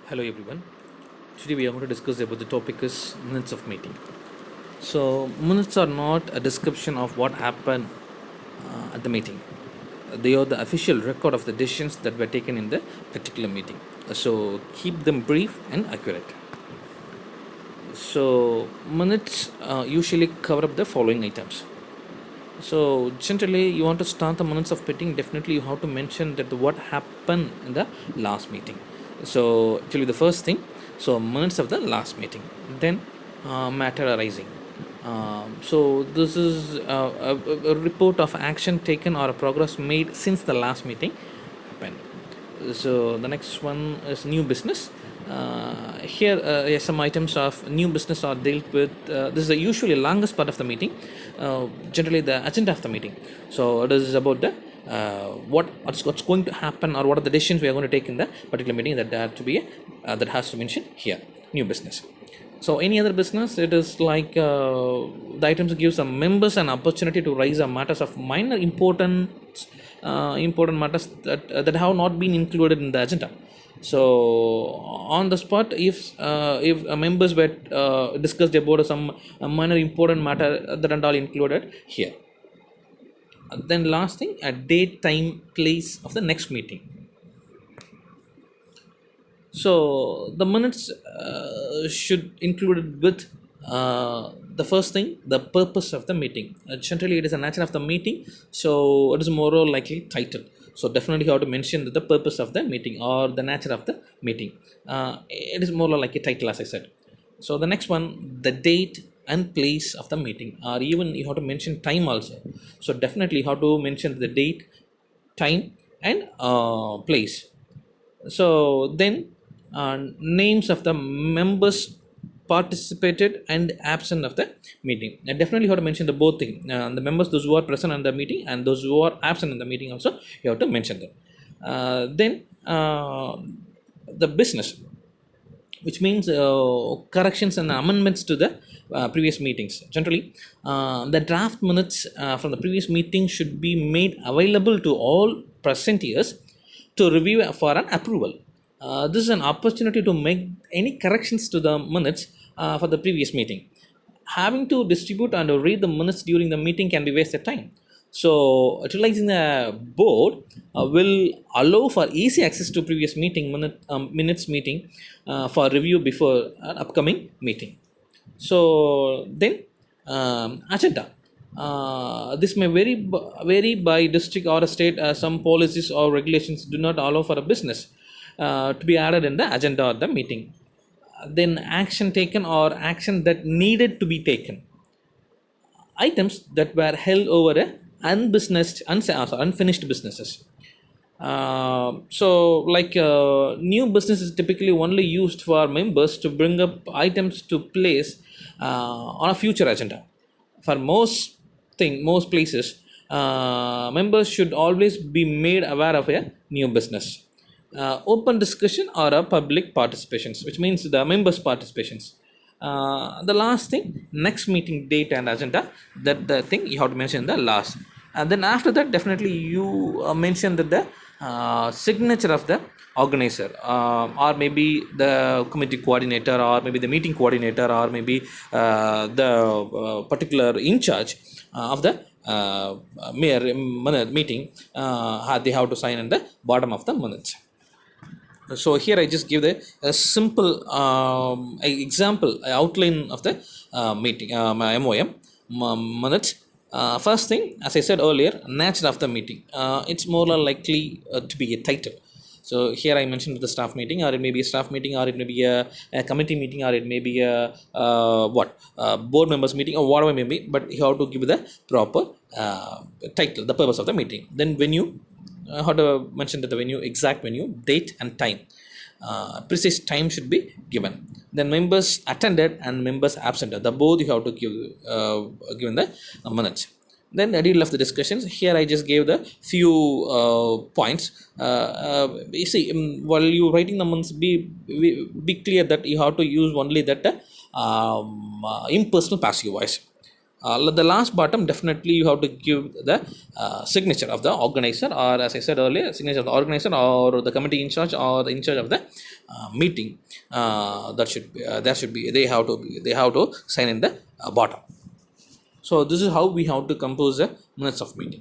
Hello everyone. Today we are going to discuss about the topic is minutes of meeting. So minutes are not a description of what happened at the meeting. They are the official record of the decisions that were taken in the particular meeting. So keep them brief and accurate. So minutes usually cover up the following items. So generally, you want to start the minutes of meeting. Definitely, you have to mention that what happened in the last meeting. So actually, the first thing. So minutes of the last meeting. Then matter arising. So this is a report of action taken or a progress made since the last meeting happened. So the next one is new business. Here, some items of new business are dealt with. This is the usually longest part of the meeting, generally the agenda of the meeting. So it is about the what's going to happen or what are the decisions we are going to take in the particular meeting that have to be that has to mention here. New business. So any other business, it is like the items gives some members an opportunity to raise a matters of minor importance, important matters that have not been included in the agenda. So on the spot, if members were discussed about some minor important matter that are all included here. Then last thing, a date, time, place of the next meeting. So the minutes should include with the first thing, the purpose of the meeting. Generally, it is a nature of the meeting, so it is more or likely title. So definitely, you have to mention the purpose of the meeting or the nature of the meeting. It is more or like a title, as I said. So the next one, the date and place of the meeting, or even you have to mention time also. So definitely, you have to mention the date, time, and place. So then names of the members participated and absent of the meeting. And definitely you have to mention the both thing. The members, those who are present in the meeting and those who are absent in the meeting also, you have to mention them. Then the business, which means corrections and amendments to the previous meetings. Generally, the draft minutes from the previous meeting should be made available to all present years to review for an approval. This is an opportunity to make any corrections to the minutes for the previous meeting. Having to distribute and read the minutes during the meeting can be wasted time. So, utilizing the board will allow for easy access to previous minutes meeting for review before an upcoming meeting. So then agenda. This may vary by district or state. Some policies or regulations do not allow for a business to be added in the agenda of the meeting. Then action taken or action that needed to be taken. Items that were held over a unfinished businesses. New business is typically only used for members to bring up items to place on a future agenda. For most places, members should always be made aware of a new business. Open discussion or a public participations, which means the members' participations. The last thing, next meeting date and agenda. That the thing you have to mention the last, and then after that, definitely you mention that the signature of the organizer, or maybe the committee coordinator, or maybe the meeting coordinator, or maybe the particular in charge of the mayor meeting. They have to sign in the bottom of the minutes. So here I just give a simple example outline of the meeting, MOM minutes. First thing, as I said earlier, nature of the meeting. It's more likely to be a title. So here I mentioned the staff meeting, or it may be a staff meeting, or it may be a committee meeting, or it may be a board members meeting, or whatever it may be. But you have to give the proper title, the purpose of the meeting. Then venue, how to mention that the venue, exact venue, date and time. Precise time should be given. Then members attended and members absented, the both you have to give given the minutes. Then the deal of the discussions, here I just gave the few points. You see, while you writing the minutes, be clear that you have to use only that impersonal passive voice. The last bottom, definitely you have to give the signature of the organizer, or as I said earlier, signature of the organizer or the committee in charge or the in charge of the meeting. That should be, they have to sign in the bottom. So this is how we have to compose the minutes of meeting.